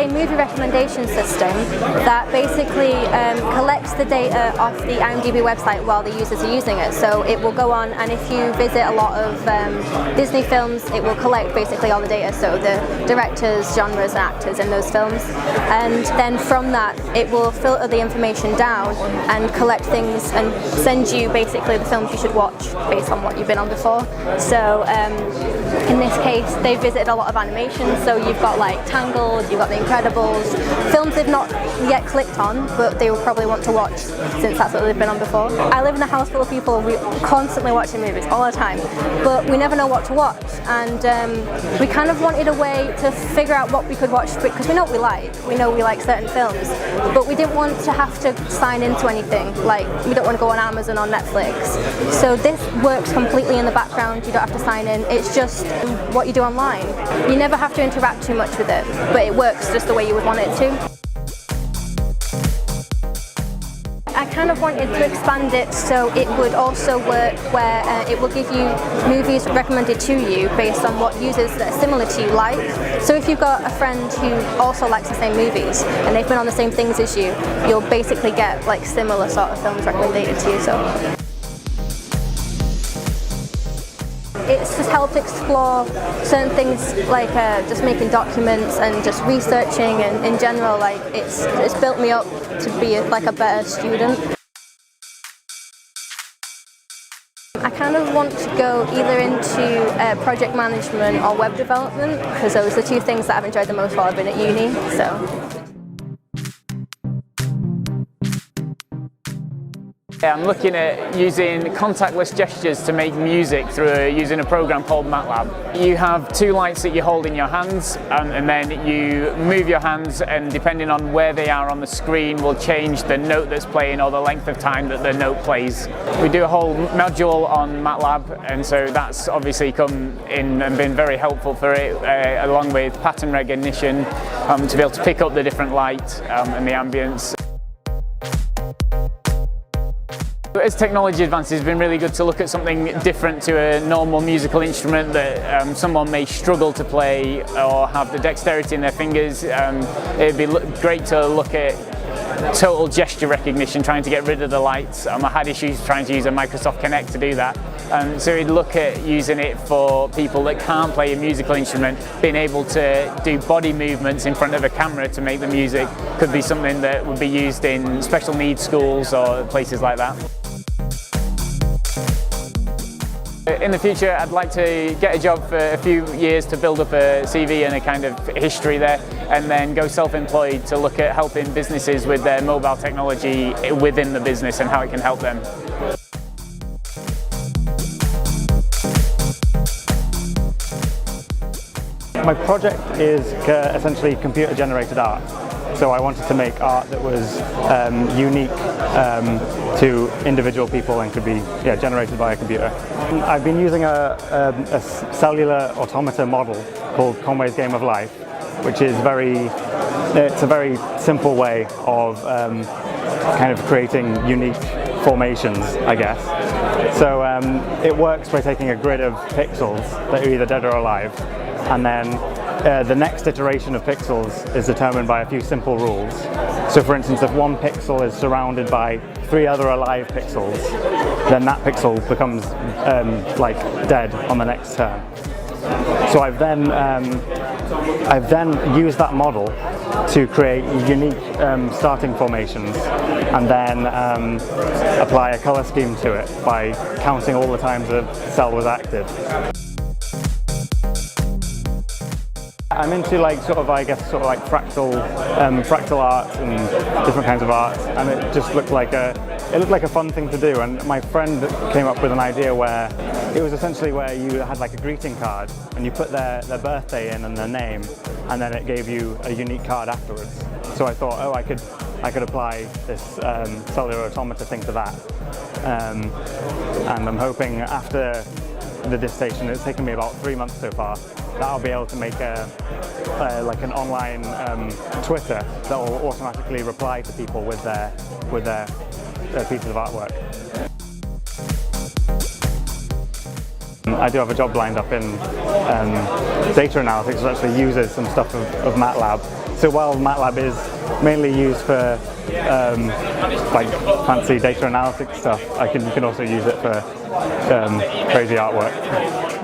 a movie recommendation system that basically collects the data off the IMDb website while the users are using it. So it will go on, and if you visit a lot of Disney films, it will collect basically all the data, so the directors, genres and actors in those films. And then from that, it will filter the information down and collect things and send you basically the films you should watch based on what you've been on before. So in this case, they visited a lot of animations, so you've got like Tangled, you've got The Incredibles, films they've not yet clicked on, but they will probably want to watch since that's what they've been on before. I live in a house full of people, we constantly watching movies all the time, but we never know what to watch, and we kind of wanted a way to figure out what we could watch, because we know what we know we like certain films, but we didn't want to have to sign into anything, like we don't want to go on Amazon or Netflix. So this works completely in the background, you don't have to sign in, it's just what you do online. You never have to interact too much with it, but it works just the way you would want it to. I kind of wanted to expand it so it would also work where it will give you movies recommended to you based on what users that are similar to you like. So if you've got a friend who also likes the same movies and they've been on the same things as you, you'll basically get like similar sort of films recommended to you. So it's just helped explore certain things like just making documents and just researching, and in general, like it's built me up to be like a better student. I kind of want to go either into project management or web development, because those are the two things that I've enjoyed the most while I've been at uni. So. I'm looking at using contactless gestures to make music through using a program called MATLAB. You have two lights that you hold in your hands, and then you move your hands, and depending on where they are on the screen will change the note that's playing or the length of time that the note plays. We do a whole module on MATLAB, and so that's obviously come in and been very helpful for it, along with pattern recognition, to be able to pick up the different light and the ambience. As technology advances, it's been really good to look at something different to a normal musical instrument that someone may struggle to play or have the dexterity in their fingers. It'd be great to look at total gesture recognition, trying to get rid of the lights. I had issues trying to use a Microsoft Kinect to do that. So we'd look at using it for people that can't play a musical instrument. Being able to do body movements in front of a camera to make the music could be something that would be used in special needs schools or places like that. In the future, I'd like to get a job for a few years to build up a CV and a kind of history there, and then go self-employed to look at helping businesses with their mobile technology within the business and how it can help them. My project is essentially computer-generated art. So I wanted to make art that was unique to individual people and could be generated by a computer. I've been using a cellular automata model called Conway's Game of Life, which is it's a very simple way of kind of creating unique formations, I guess. So it works by taking a grid of pixels that are either dead or alive, and then the next iteration of pixels is determined by a few simple rules. So for instance, if one pixel is surrounded by 3 other alive pixels, then that pixel becomes like dead on the next turn. So I've then used that model to create unique starting formations, and then apply a color scheme to it by counting all the times a cell was active. I'm into fractal art and different kinds of art, and it just looked like a fun thing to do. And my friend came up with an idea where it was essentially where you had like a greeting card and you put their birthday in and their name, and then it gave you a unique card afterwards. So I thought, oh, I could apply this cellular automata thing to that, and I'm hoping after the dissertation, it's taken me about 3 months so far, that I'll be able to make like an online Twitter that will automatically reply to people with their pieces of artwork. I do have a job lined up in data analytics, which actually uses some stuff of MATLAB. So while MATLAB is mainly used for like fancy data analytics stuff, you can also use it for crazy artwork.